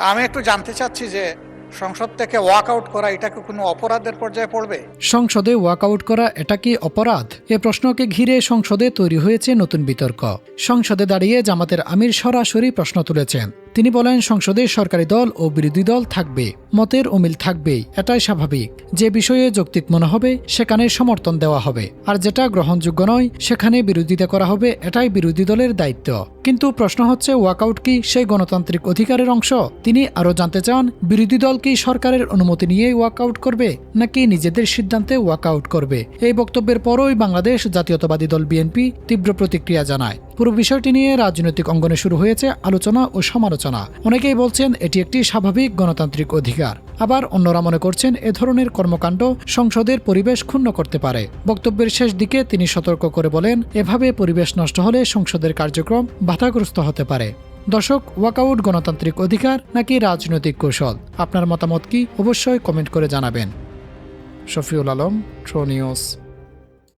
তা আমি একটু জানতে চাচ্ছি যে সংসদ থেকে ওয়াকআউট করা এটা কি কোনো অপরাধের পর্যায়ে পড়বে? সংসদে ওয়াকআউট করা এটা কি অপরাধ? এ প্রশ্নকে ঘিরে সংসদে তৈরি হয়েছে নতুন বিতর্ক। সংসদে দাঁড়িয়ে জামাতের আমির সরাসরি প্রশ্ন তুলেছেন। তিনি বলেন, সংসদে সরকারি দল ও বিরোধী দল থাকবে, মতের অমিল থাকবেই, এটাই স্বাভাবিক। যে বিষয়ে যৌক্তিক মনে হবে সেখানে সমর্থন দেওয়া হবে, আর যেটা গ্রহণযোগ্য নয় সেখানে বিরোধিতা করা হবে, এটাই বিরোধী দলের দায়িত্ব। কিন্তু প্রশ্ন হচ্ছে, ওয়াকআউট কি সেই গণতান্ত্রিক অধিকারের অংশ? তিনি আরও জানতে চান, বিরোধী দল কি সরকারের অনুমতি নিয়ে ওয়াকআউট করবে নাকি নিজেদের সিদ্ধান্তে ওয়াকআউট করবে? এই বক্তব্যের পরই বাংলাদেশ জাতীয়তাবাদী দল বিএনপি তীব্র প্রতিক্রিয়া জানায়। পুরো বিষয়টি নিয়ে রাজনৈতিক অঙ্গনে শুরু হয়েছে আলোচনা ও সমালোচনা। অনেকেই বলছেন এটি একটি স্বাভাবিক গণতান্ত্রিক অধিকার, আবার অন্যরা মনে করছেন এ ধরনের কর্মকাণ্ড সংসদের পরিবেশ ক্ষুণ্ণ করতে পারে। বক্তব্যের শেষ দিকে তিনি সতর্ক করে বলেন, এভাবে পরিবেশ নষ্ট হলে সংসদের কার্যক্রম বাধাগ্রস্ত হতে পারে। দর্শক, ওয়াকআউট গণতান্ত্রিক অধিকার নাকি রাজনৈতিক কৌশল? আপনার মতামত কি? অবশ্যই কমেন্ট করে জানাবেন। শফিউল আলম, ট্রো নিউজ।